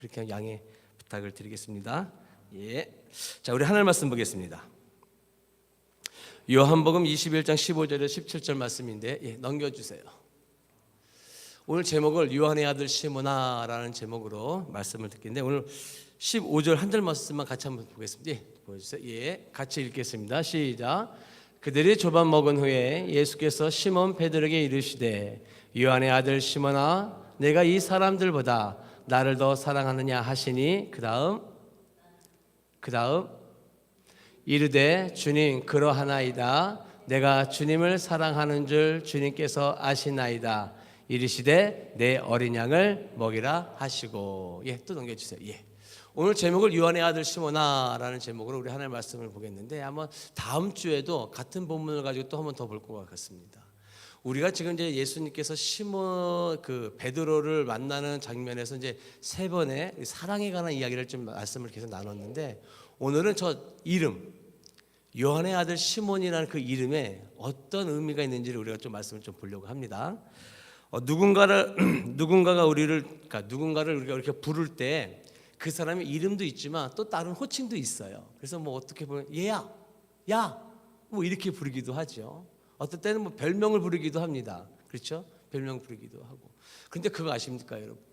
그렇게 양해 부탁을 드리겠습니다. 예. 자, 우리 하나님 말씀 보겠습니다. 요한복음 21장 15절에 17절 말씀인데 넘겨주세요. 오늘 제목을 요한의 아들 시몬아라는 제목으로 말씀을 듣겠는데 오늘 15절 한 절 말씀만 같이 한번 보겠습니다. 보여주세요. 같이 읽겠습니다. 시작. 그들이 조반 먹은 후에 예수께서 시몬 베드로에게 이르시되 요한의 아들 시몬아 내가 이 사람들보다 나를 더 사랑하느냐 하시니 그 다음 이르되 주님 그러하나이다. 내가 주님을 사랑하는 줄 주님께서 아시나이다. 이르시되 내 어린 양을 먹이라 하시고. 또 넘겨주세요. 오늘 제목을 요한의 아들 시몬아라는 제목으로 우리 하나님의 말씀을 보겠는데 한번 다음 주에도 같은 본문을 가지고 또 한번 더 볼 것 같습니다. 우리가 지금 이제 예수님께서 시몬 베드로를 만나는 장면에서 이제 세 번의 사랑에 관한 이야기를 좀 말씀을 계속 나눴는데 오늘은 저 이름 요한의 아들 시몬이라는 그 이름에 어떤 의미가 있는지를 우리가 좀 말씀을 좀 보려고 합니다. 누군가가 우리가 이렇게 부를 때 그 사람의 이름도 있지만 또 다른 호칭도 있어요. 그래서 뭐 어떻게 보면 얘야, 야, 뭐 이렇게 부르기도 하죠. 어떨 때는 뭐 별명을 부르기도 합니다. 그렇죠? 별명 부르기도 하고. 그런데 그거 아십니까, 여러분?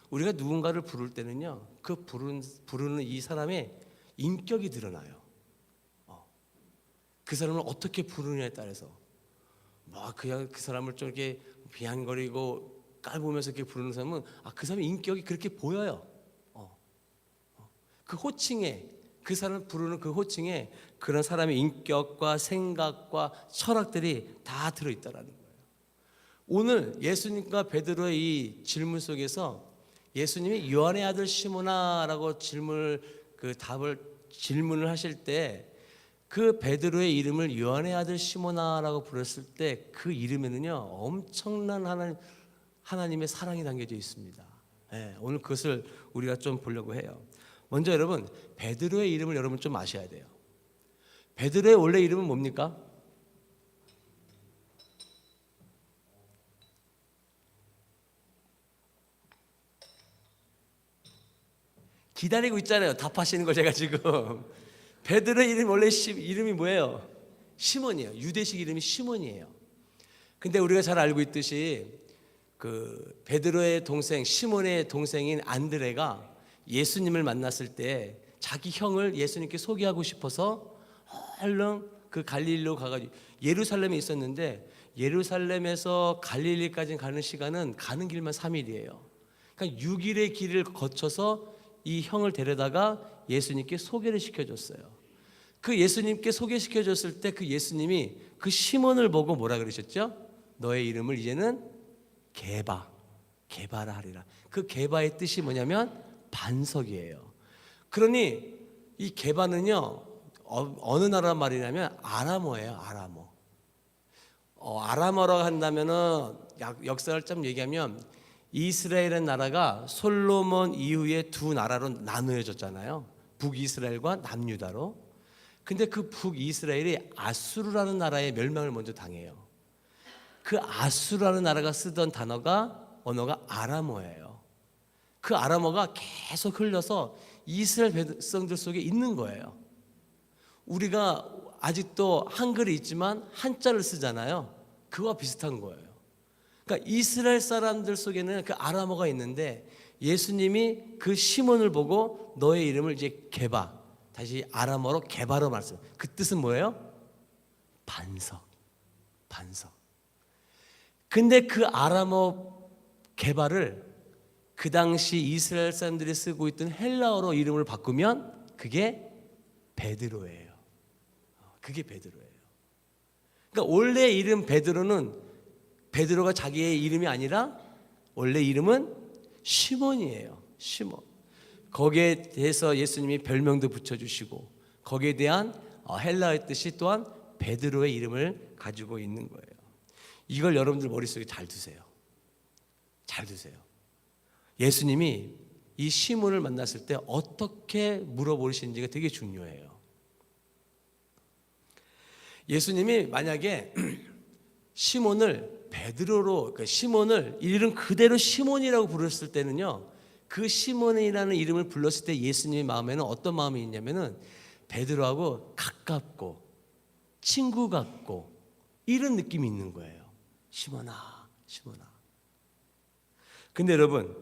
우리가 누군가를 부를 때는요, 그 부르는 이 사람의 인격이 드러나요. 그 사람을 어떻게 부르느냐에 따라서 막 그냥 그 사람을 좀 이렇게 비아냥거리고 깔보면서 이렇게 부르는 사람은 그 사람의 인격이 그렇게 보여요. 그 호칭에 그 사람을 부르는 그 호칭에 그런 사람의 인격과 생각과 철학들이 다 들어있다라는 거예요. 오늘 예수님과 베드로의 이 질문 속에서 예수님이 요한의 아들 시몬아라고 질문을 하실 때 그 베드로의 이름을 요한의 아들 시몬아라고 불렀을 때 그 이름에는요 엄청난 하나님의 사랑이 담겨져 있습니다. 오늘 그것을 우리가 좀 보려고 해요. 먼저 여러분 베드로의 이름을 여러분 좀 아셔야 돼요. 베드로의 원래 이름은 뭡니까? 기다리고 있잖아요. 답하시는 걸 제가 지금. 베드로의 이름 원래 이름이 뭐예요? 시몬이에요. 유대식 이름이 시몬이에요. 근데 우리가 잘 알고 있듯이 그 베드로의 동생 시몬의 동생인 안드레가 예수님을 만났을 때 자기 형을 예수님께 소개하고 싶어서 얼른 그 갈릴리로 가가지고 예루살렘에 있었는데 예루살렘에서 갈릴리까지 가는 시간은 가는 길만 3일이에요. 그러니까 6일의 길을 거쳐서 이 형을 데려다가 예수님께 소개를 시켜줬어요. 그 예수님께 소개시켜줬을 때 그 예수님이 그 시몬을 보고 뭐라 그러셨죠? 너의 이름을 이제는 게바라 하리라. 그 게바의 뜻이 뭐냐면 반석이에요. 그러니 이 게바는요 어느 나라 말이냐면 아람어예요. 아람어라고 한다면은 역사를 좀 얘기하면 이스라엘의 나라가 솔로몬 이후에 두 나라로 나누어졌잖아요. 북이스라엘과 남유다로. 근데 그 북이스라엘이 아수르라는 나라의 멸망을 먼저 당해요. 그 아수르라는 나라가 쓰던 언어가 아람어예요. 그 아람어가 계속 흘려서 이스라엘 백성들 속에 있는 거예요. 우리가 아직도 한글이 있지만 한자를 쓰잖아요. 그와 비슷한 거예요. 그러니까 이스라엘 사람들 속에는 그 아람어가 있는데 예수님이 그 시몬을 보고 너의 이름을 이제 게바, 다시 아람어로 게바로 말씀. 그 뜻은 뭐예요? 반석. 근데 그 아람어 게바를 그 당시 이스라엘 사람들이 쓰고 있던 헬라어로 이름을 바꾸면 그게 베드로예요. 그게 베드로예요. 그러니까 원래 이름 베드로가 자기의 이름이 아니라 원래 이름은 시몬이에요. 시몬. 거기에 대해서 예수님이 별명도 붙여주시고 거기에 대한 헬라어의 뜻이 또한 베드로의 이름을 가지고 있는 거예요. 이걸 여러분들 머릿속에 잘 두세요. 예수님이 이 시몬을 만났을 때 어떻게 물어보시는지가 되게 중요해요. 예수님이 만약에 시몬을 베드로로, 시몬을 이름 그대로 시몬이라고 부르셨을 때는요, 그 시몬이라는 이름을 불렀을 때 예수님의 마음에는 어떤 마음이 있냐면은 베드로하고 가깝고 친구 같고 이런 느낌이 있는 거예요. 시몬아, 시몬아. 근데 여러분,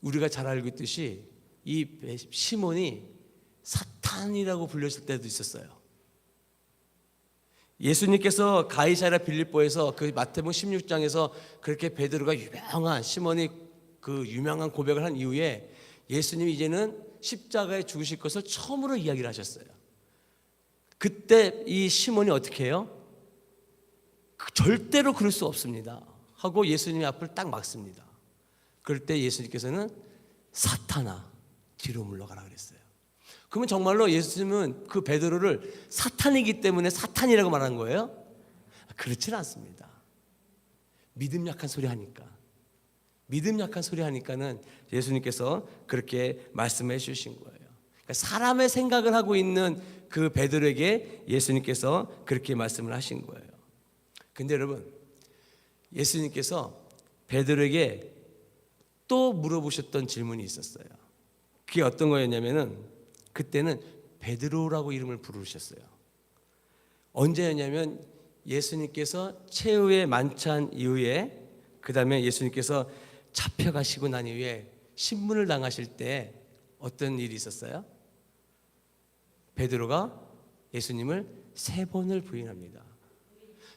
우리가 잘 알고 있듯이 이 시몬이 사탄이라고 불렸을 때도 있었어요. 예수님께서 가이사랴 빌립보에서 그 마태복음 16장에서 그렇게 베드로가 유명한 시몬이 그 유명한 고백을 한 이후에 예수님이 이제는 십자가에 죽으실 것을 처음으로 이야기를 하셨어요. 그때 이 시몬이 어떻게 해요? 절대로 그럴 수 없습니다 하고 예수님의 앞을 딱 막습니다. 그럴 때 예수님께서는 사탄아 뒤로 물러가라 그랬어요. 그러면 정말로 예수님은 그 베드로를 사탄이기 때문에 사탄이라고 말한 거예요? 그렇지는 않습니다. 믿음 약한 소리 하니까. 믿음 약한 소리 하니까는 예수님께서 그렇게 말씀해 주신 거예요. 그러니까 사람의 생각을 하고 있는 그 베드로에게 예수님께서 그렇게 말씀을 하신 거예요. 근데 여러분, 예수님께서 베드로에게 또 물어보셨던 질문이 있었어요. 그게 어떤 거였냐면은 그때는 베드로라고 이름을 부르셨어요. 언제였냐면 예수님께서 최후의 만찬 이후에, 그 다음에 예수님께서 잡혀가시고 난 이후에 신문을 당하실 때 어떤 일이 있었어요? 베드로가 예수님을 3번을 부인합니다.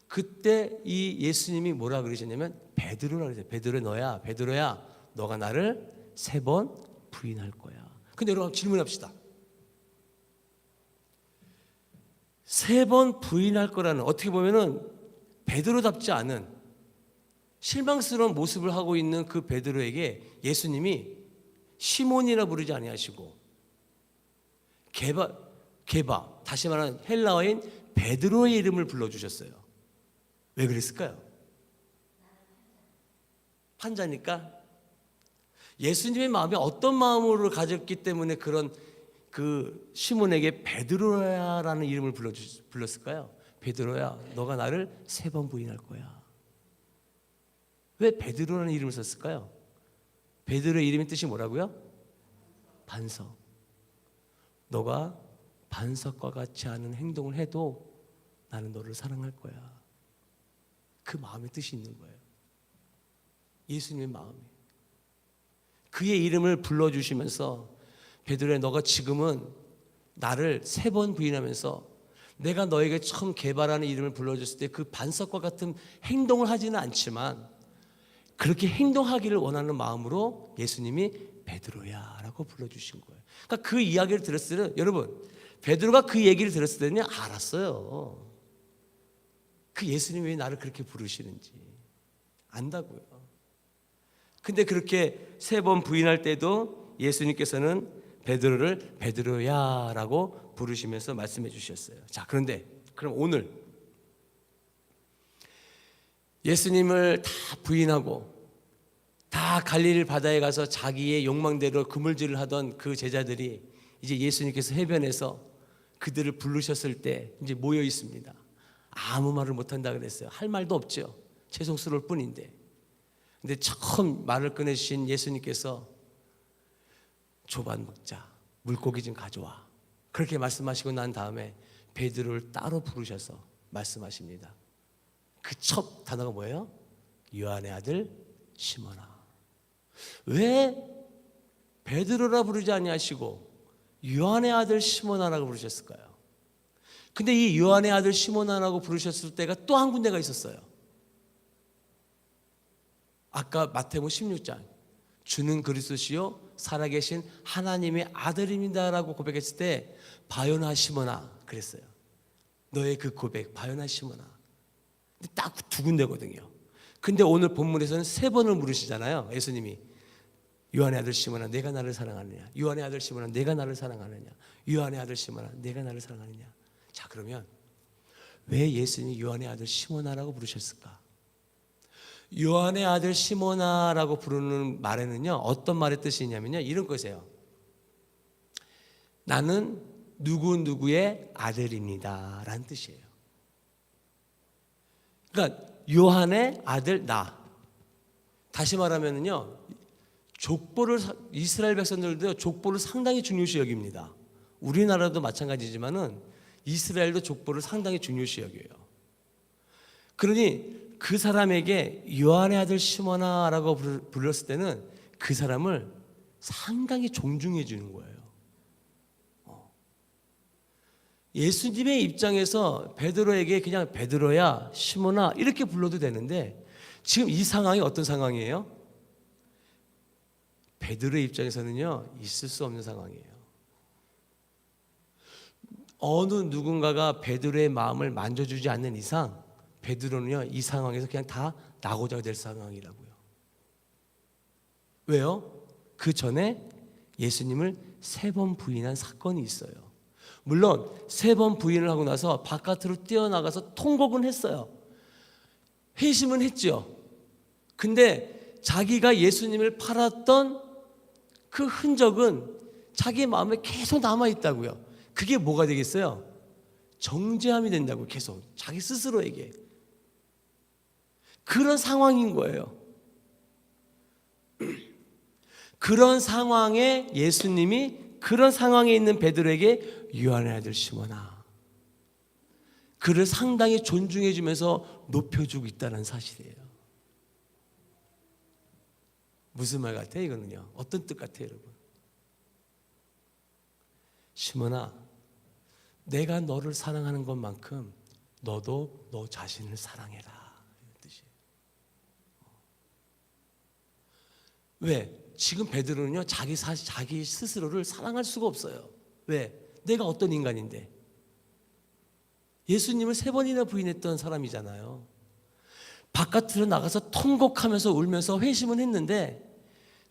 그때 이 예수님이 뭐라 그러셨냐면 베드로라 그러세요. 베드로 너야, 베드로야, 너가 나를 3번 부인할 거야. 근데 여러분 질문합시다. 3번 부인할 거라는, 어떻게 보면은 베드로답지 않은 실망스러운 모습을 하고 있는 그 베드로에게 예수님이 시몬이라 부르지 아니하시고 게바, 다시 말하는 헬라어인 베드로의 이름을 불러주셨어요. 왜 그랬을까요? 환자니까. 예수님의 마음이 어떤 마음으로 가졌기 때문에 그런 그 시몬에게 베드로야라는 이름을 불렀을까요? 베드로야, 너가 나를 3번 부인할 거야. 왜 베드로라는 이름을 썼을까요? 베드로의 이름의 뜻이 뭐라고요? 반석. 너가 반석과 같이 하는 행동을 해도 나는 너를 사랑할 거야. 그 마음의 뜻이 있는 거예요. 예수님의 마음이. 그의 이름을 불러주시면서 베드로야, 너가 지금은 나를 3번 부인하면서 내가 너에게 처음 개발하는 이름을 불러줬을 때 그 반석과 같은 행동을 하지는 않지만 그렇게 행동하기를 원하는 마음으로 예수님이 베드로야 라고 불러주신 거예요. 그러니까 그 이야기를 들었을 때는, 여러분, 베드로가 그 얘기를 들었을 때는 알았어요. 그 예수님이 왜 나를 그렇게 부르시는지 안다고요. 근데 그렇게 3번 부인할 때도 예수님께서는 베드로를 베드로야라고 부르시면서 말씀해 주셨어요. 자, 그런데 그럼 오늘 예수님을 다 부인하고 다 갈릴리 바다에 가서 자기의 욕망대로 그물질을 하던 그 제자들이 이제 예수님께서 해변에서 그들을 부르셨을 때 이제 모여 있습니다. 아무 말을 못 한다 그랬어요. 할 말도 없죠. 죄송스러울 뿐인데. 근데 처음 말을 꺼내주신 예수님께서 조반 먹자, 물고기 좀 가져와, 그렇게 말씀하시고 난 다음에 베드로를 따로 부르셔서 말씀하십니다. 그 첫 단어가 뭐예요? 요한의 아들 시몬아. 왜 베드로라 부르지 아니하시고 요한의 아들 시몬아라고 부르셨을까요? 근데 이 요한의 아들 시몬아라고 부르셨을 때가 또 한 군데가 있었어요. 아까 마태복음 16장, 주는 그리스도시요 살아계신 하나님의 아들입니다라고 고백했을 때 바요나 시몬아 그랬어요. 너의 그 고백 바요나 시몬아. 딱 2군데거든요. 근데 오늘 본문에서는 3번을 물으시잖아요. 예수님이 요한의 아들 시몬아 내가 나를 사랑하느냐, 요한의 아들 시몬아 내가 나를 사랑하느냐, 요한의 아들 시몬아 내가 나를 사랑하느냐. 자, 그러면 왜 예수님이 요한의 아들 시몬아라고 부르셨을까? 요한의 아들 시몬아라고 부르는 말에는요 어떤 말의 뜻이 있냐면요 이런 것이에요. 나는 누구누구의 아들입니다 라는 뜻이에요. 그러니까 요한의 아들 나. 다시 말하면요 이스라엘 백성들도 족보를 상당히 중요시 여깁니다. 우리나라도 마찬가지지만은 이스라엘도 족보를 상당히 중요시 여겨요. 그러니 그 사람에게 요한의 아들 시몬아라고 불렀을 때는 그 사람을 상당히 존중해 주는 거예요. 예수님의 입장에서 베드로에게 그냥 베드로야, 시몬아 이렇게 불러도 되는데 지금 이 상황이 어떤 상황이에요? 베드로의 입장에서는요, 있을 수 없는 상황이에요. 어느 누군가가 베드로의 마음을 만져주지 않는 이상 베드로는요, 이 상황에서 그냥 다 나고자 될 상황이라고요. 왜요? 그 전에 예수님을 3번 부인한 사건이 있어요. 물론 3번 부인을 하고 나서 바깥으로 뛰어나가서 통곡은 했어요. 회심은 했죠. 근데 자기가 예수님을 팔았던 그 흔적은 자기 마음에 계속 남아있다고요. 그게 뭐가 되겠어요? 정죄함이 된다고, 계속 자기 스스로에게. 그런 상황인 거예요. 그런 상황에 예수님이 그런 상황에 있는 베드로에게 요한의 아들 시몬아, 그를 상당히 존중해 주면서 높여주고 있다는 사실이에요. 무슨 말 같아요 이거는요? 어떤 뜻 같아요 여러분? 시몬아, 내가 너를 사랑하는 것만큼 너도 너 자신을 사랑해라, 이런 뜻이에요. 왜? 지금 베드로는요, 자기 스스로를 사랑할 수가 없어요. 왜? 내가 어떤 인간인데? 예수님을 3번이나 부인했던 사람이잖아요. 바깥으로 나가서 통곡하면서 울면서 회심은 했는데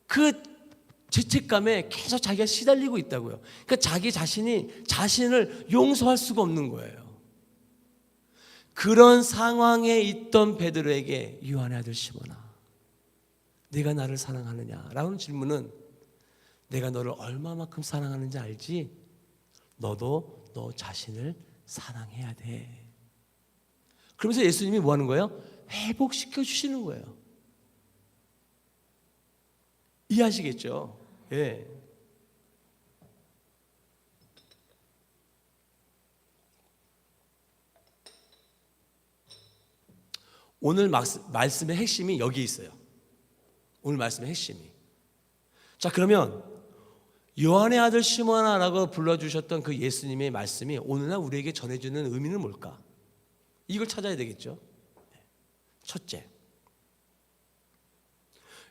그 죄책감에 계속 자기가 시달리고 있다고요. 그러니까 자기 자신이 자신을 용서할 수가 없는 거예요. 그런 상황에 있던 베드로에게 요한의 아들 시몬아, 네가 나를 사랑하느냐? 라는 질문은 내가 너를 얼마만큼 사랑하는지 알지? 너도 너 자신을 사랑해야 돼. 그러면서 예수님이 뭐 하는 거예요? 회복시켜 주시는 거예요. 이해하시겠죠? 예. 오늘 말씀의 핵심이 여기 있어요. 오늘 말씀의 핵심이. 자, 그러면 요한의 아들 시몬아라고 불러주셨던 그 예수님의 말씀이 오늘날 우리에게 전해주는 의미는 뭘까? 이걸 찾아야 되겠죠. 첫째,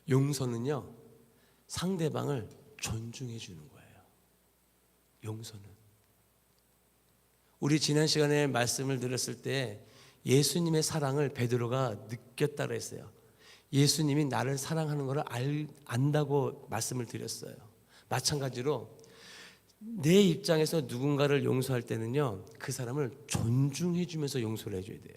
용서는요, 상대방을 존중해 주는 거예요. 용서는. 우리 지난 시간에 말씀을 들었을 때 예수님의 사랑을 베드로가 느꼈다고 했어요. 예수님이 나를 사랑하는 것을 안다고 말씀을 드렸어요. 마찬가지로 내 입장에서 누군가를 용서할 때는요, 그 사람을 존중해 주면서 용서를 해줘야 돼요.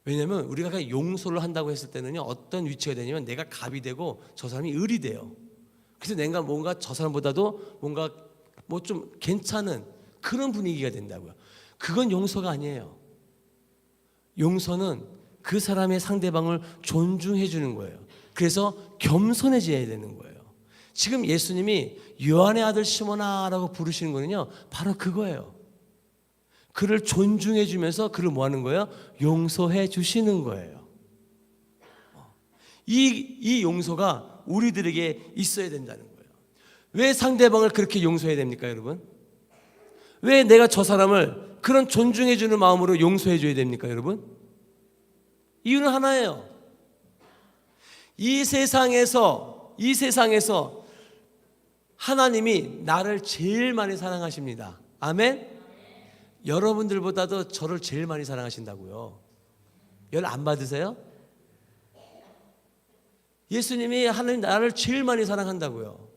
왜냐하면 우리가 그냥 용서를 한다고 했을 때는요, 어떤 위치가 되냐면 내가 갑이 되고 저 사람이 을이 돼요. 그래서 내가 뭔가 저 사람보다도 뭔가 뭐 좀 괜찮은 그런 분위기가 된다고요. 그건 용서가 아니에요. 용서는 그 사람의 상대방을 존중해 주는 거예요. 그래서 겸손해져야 되는 거예요. 지금 예수님이 요한의 아들 시몬아라고 부르시는 거는요, 바로 그거예요. 그를 존중해 주면서 그를 뭐 하는 거예요? 용서해 주시는 거예요. 이 용서가 우리들에게 있어야 된다는 거예요. 왜 상대방을 그렇게 용서해야 됩니까, 여러분? 왜 내가 저 사람을 그런 존중해 주는 마음으로 용서해 줘야 됩니까, 여러분? 이유는 하나예요. 이 세상에서 하나님이 나를 제일 많이 사랑하십니다. 아멘? 여러분들보다도 저를 제일 많이 사랑하신다고요. 열 안 받으세요? 예수님이 하나님 나를 제일 많이 사랑한다고요.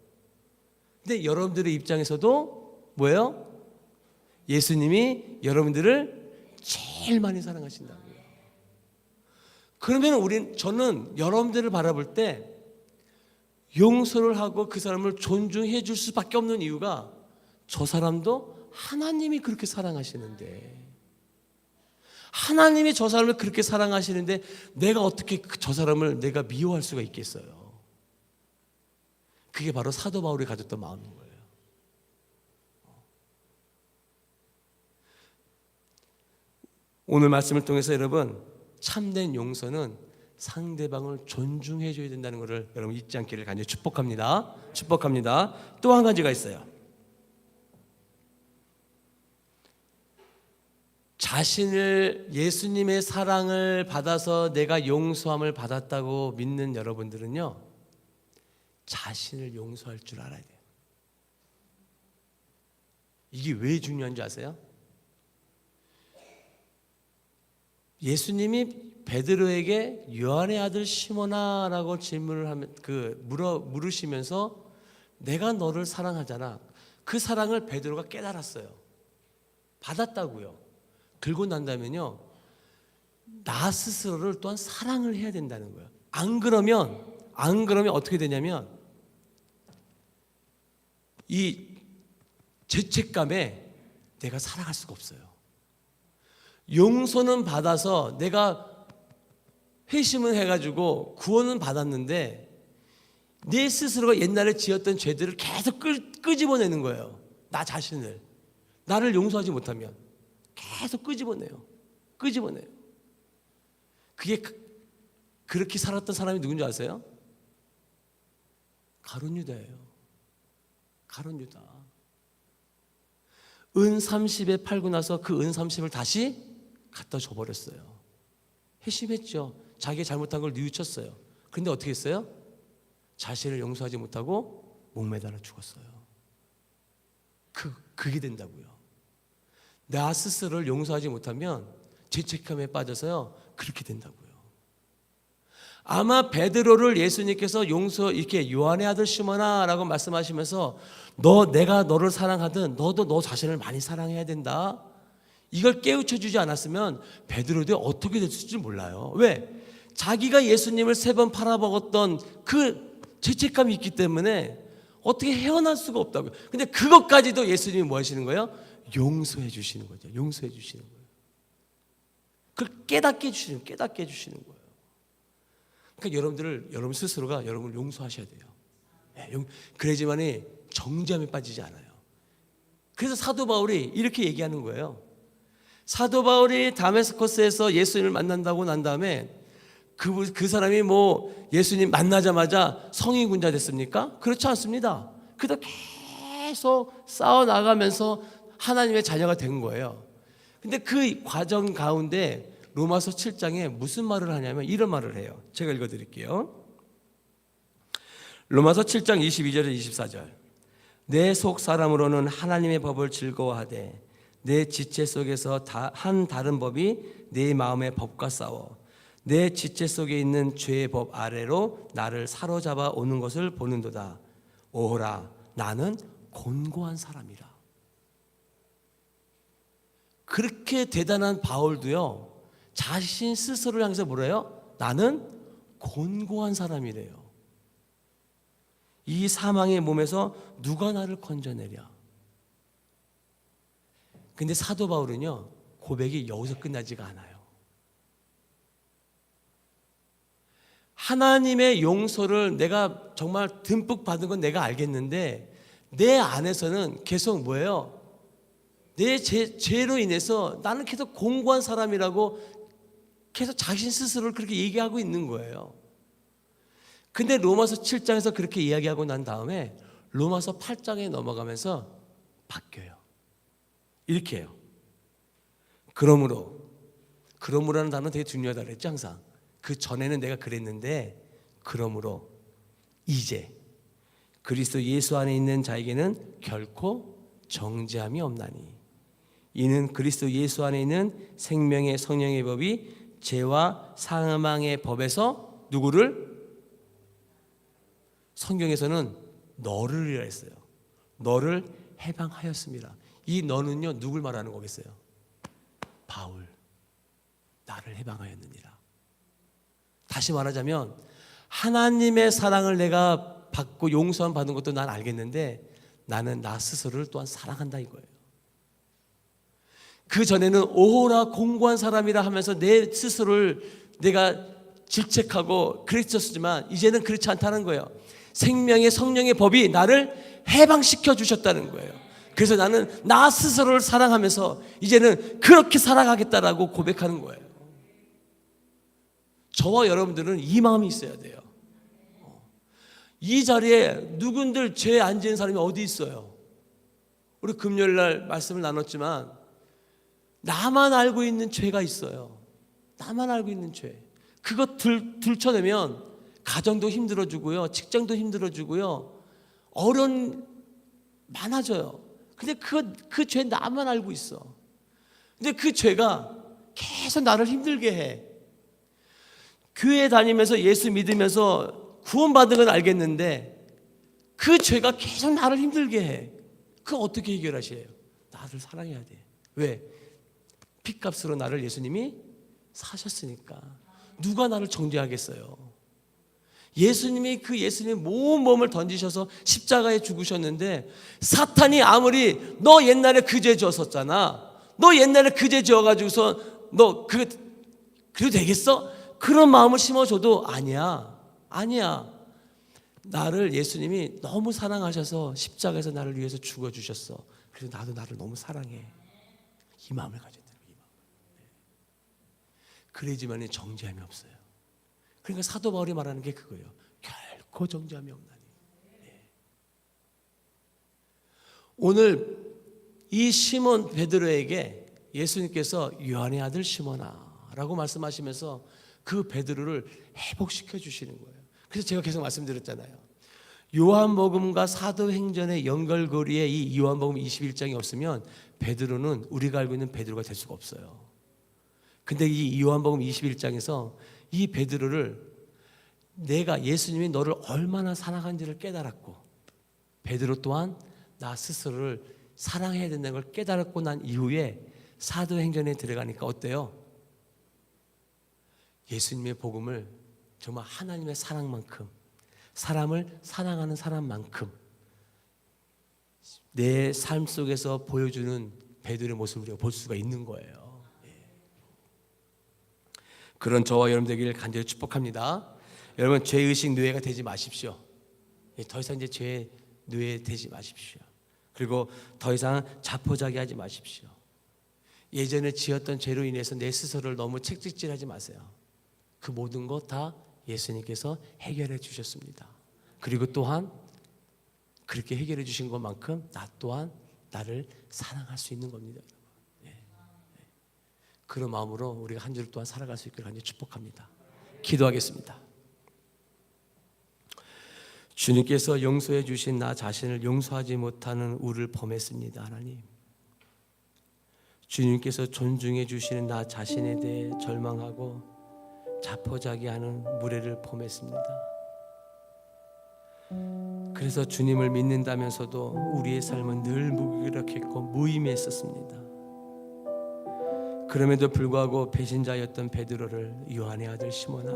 근데 여러분들의 입장에서도 뭐예요? 예수님이 여러분들을 제일 많이 사랑하신다고요. 그러면 저는 여러분들을 바라볼 때 용서를 하고 그 사람을 존중해 줄 수밖에 없는 이유가 저 사람도 하나님이 그렇게 사랑하시는데, 하나님이 저 사람을 그렇게 사랑하시는데 내가 어떻게 저 사람을 내가 미워할 수가 있겠어요? 그게 바로 사도 바울이 가졌던 마음인 거예요. 오늘 말씀을 통해서 여러분, 참된 용서는 상대방을 존중해 줘야 된다는 것을 여러분 잊지 않기를 간절히 축복합니다. 축복합니다. 또 한 가지가 있어요. 자신을 예수님의 사랑을 받아서 내가 용서함을 받았다고 믿는 여러분들은요, 자신을 용서할 줄 알아야 돼요. 이게 왜 중요한 줄 아세요? 예수님이 베드로에게 요한의 아들 시몬아라고 질문을 하면 물으시면서 내가 너를 사랑하잖아. 그 사랑을 베드로가 깨달았어요. 받았다고요. 그러고 난 다음에는요, 나 스스로를 또한 사랑을 해야 된다는 거예요. 안 그러면 어떻게 되냐면 이 죄책감에 내가 살아갈 수가 없어요. 용서는 받아서 내가 회심은 해가지고 구원은 받았는데 내 스스로가 옛날에 지었던 죄들을 계속 끄집어내는 거예요. 나 자신을. 나를 용서하지 못하면 계속 끄집어내요. 그게 그렇게 살았던 사람이 누군지 아세요? 가룟 유다예요. 가룟 유다. 은 30에 팔고 나서 그 은 30을 다시 갖다 줘버렸어요. 회심했죠. 자기가 잘못한 걸 뉘우쳤어요. 근데 어떻게 했어요? 자신을 용서하지 못하고 목매달아 죽었어요. 그게 된다고요. 나 스스로를 용서하지 못하면 죄책감에 빠져서요, 그렇게 된다고요. 아마 베드로를 예수님께서 이렇게 요한의 아들 시몬아라고 말씀하시면서 내가 너를 사랑하든 너도 너 자신을 많이 사랑해야 된다, 이걸 깨우쳐 주지 않았으면 베드로도 어떻게 됐을지 몰라요. 왜? 자기가 예수님을 3번 팔아먹었던 그 죄책감이 있기 때문에 어떻게 헤어날 수가 없다고요. 근데 그것까지도 예수님이 뭐 하시는 거예요? 용서해 주시는 거죠. 용서해 주시는 거예요. 그걸 깨닫게 해주시는 거예요. 그러니까 여러분 스스로가 여러분을 용서하셔야 돼요. 그래야지만이 정죄함에 빠지지 않아요. 그래서 사도 바울이 이렇게 얘기하는 거예요. 사도 바울이 다메스커스에서 예수님을 만난다고 난 다음에 그 사람이 뭐 예수님 만나자마자 성인군자 됐습니까? 그렇지 않습니다. 그도 계속 싸워나가면서 하나님의 자녀가 된 거예요. 근데 그 과정 가운데 로마서 7장에 무슨 말을 하냐면 이런 말을 해요. 제가 읽어드릴게요. 로마서 7장 22절에 24절. 내 속 사람으로는 하나님의 법을 즐거워하되 내 지체 속에서 한 다른 법이 내 마음의 법과 싸워 내 지체 속에 있는 죄의 법 아래로 나를 사로잡아 오는 것을 보는도다. 오호라, 나는 곤고한 사람이라. 그렇게 대단한 바울도요, 자신 스스로를 향해서 뭐래요? 나는 곤고한 사람이래요. 이 사망의 몸에서 누가 나를 건져내랴. 근데 사도 바울은요, 고백이 여기서 끝나지가 않아요. 하나님의 용서를 내가 정말 듬뿍 받은 건 내가 알겠는데 내 안에서는 계속 뭐예요? 내 죄로 인해서 나는 계속 공고한 사람이라고 계속 자신 스스로를 그렇게 얘기하고 있는 거예요. 근데 로마서 7장에서 그렇게 이야기하고 난 다음에 로마서 8장에 넘어가면서 바뀌어요. 이렇게 해요. 그러므로라는 단어는 되게 중요하다 그랬죠, 항상. 그 전에는 내가 그랬는데 그러므로 이제 그리스도 예수 안에 있는 자에게는 결코 정죄함이 없나니 이는 그리스도 예수 안에 있는 생명의 성령의 법이 죄와 사망의 법에서 누구를? 성경에서는 너를이라 했어요. 너를 해방하였습니다. 이 너는요, 누굴 말하는 거겠어요? 바울. 나를 해방하였느니라. 다시 말하자면 하나님의 사랑을 내가 받고 용서함 받은 것도 난 알겠는데 나는 나 스스로를 또한 사랑한다 이거예요. 그 전에는 오호라 공고한 사람이라 하면서 내 스스로를 내가 질책하고 그랬었지만 이제는 그렇지 않다는 거예요. 생명의 성령의 법이 나를 해방시켜 주셨다는 거예요. 그래서 나는 나 스스로를 사랑하면서 이제는 그렇게 살아가겠다라고 고백하는 거예요. 저와 여러분들은 이 마음이 있어야 돼요. 이 자리에 누군들 죄에 안 지은 사람이 어디 있어요? 우리 금요일날 말씀을 나눴지만 나만 알고 있는 죄가 있어요. 나만 알고 있는 죄. 그거 들춰내면 가정도 힘들어지고요, 직장도 힘들어지고요, 어려운 많아져요. 근데 그 죄 나만 알고 있어. 근데 그 죄가 계속 나를 힘들게 해. 교회 다니면서 예수 믿으면서 구원받은 건 알겠는데 그 죄가 계속 나를 힘들게 해. 그거 어떻게 해결하셔요? 나를 사랑해야 돼. 왜? 핏값으로 나를 예수님이 사셨으니까. 누가 나를 정죄하겠어요? 예수님이 예수님의 모든 몸을 던지셔서 십자가에 죽으셨는데, 사탄이 아무리 너 옛날에 그 죄 지었었잖아, 너 옛날에 그 죄 지어가지고서 너 그래도 되겠어? 그런 마음을 심어줘도 아니야. 나를 예수님이 너무 사랑하셔서 십자가에서 나를 위해서 죽어주셨어. 그래서 나도 나를 너무 사랑해. 이 마음을 가져야 돼요. 이 마음. 그래야지만 정죄함이 없어요. 그러니까 사도 바울이 말하는 게 그거예요. 결코 정죄함이 없나니. 오늘 이 시몬 베드로에게 예수님께서 요한의 아들 시몬아 라고 말씀하시면서 그 베드로를 회복시켜 주시는 거예요. 그래서 제가 계속 말씀드렸잖아요. 요한복음과 사도행전의 연결고리에 이 요한복음 21장이 없으면 베드로는 우리가 알고 있는 베드로가 될 수가 없어요. 근데 이 요한복음 21장에서 이 베드로를, 내가 예수님이 너를 얼마나 사랑하는지를 깨달았고, 베드로 또한 나 스스로를 사랑해야 된다는 걸 깨달았고 난 이후에 사도행전에 들어가니까 어때요? 예수님의 복음을 정말 하나님의 사랑만큼, 사람을 사랑하는 사람만큼 내 삶 속에서 보여주는 베드로의 모습을 우리가 볼 수가 있는 거예요. 그런 저와 여러분 되기를 간절히 축복합니다. 여러분, 죄의식 노예가 되지 마십시오. 더 이상 이제 죄의 노예 되지 마십시오. 그리고 더 이상 자포자기하지 마십시오. 예전에 지었던 죄로 인해서 내 스스로를 너무 책찍질하지 마세요. 그 모든 것 다 예수님께서 해결해 주셨습니다. 그리고 또한 그렇게 해결해 주신 것만큼 나 또한 나를 사랑할 수 있는 겁니다. 그런 마음으로 우리가 한 주를 또한 살아갈 수 있기를 간절히 축복합니다. 기도하겠습니다. 주님께서 용서해 주신 나 자신을 용서하지 못하는 우를 범했습니다. 하나님, 주님께서 존중해 주시는 나 자신에 대해 절망하고 자포자기하는 무례를 범했습니다. 그래서 주님을 믿는다면서도 우리의 삶은 늘 무기력했고 무의미했었습니다. 그럼에도 불구하고 배신자였던 베드로를 요한의 아들 시몬아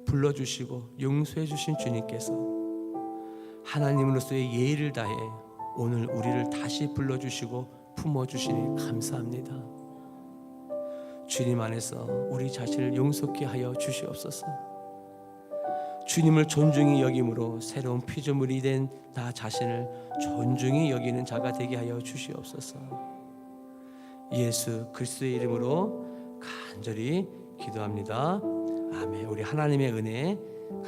불러주시고 용서해 주신 주님께서 하나님으로서의 예의를 다해 오늘 우리를 다시 불러주시고 품어주시니 감사합니다. 주님 안에서 우리 자신을 용서케 하여 주시옵소서. 주님을 존중히 여김으로 새로운 피조물이 된 나 자신을 존중히 여기는 자가 되게 하여 주시옵소서. 예수 그리스도의 이름으로 간절히 기도합니다. 아멘. 우리 하나님의 은혜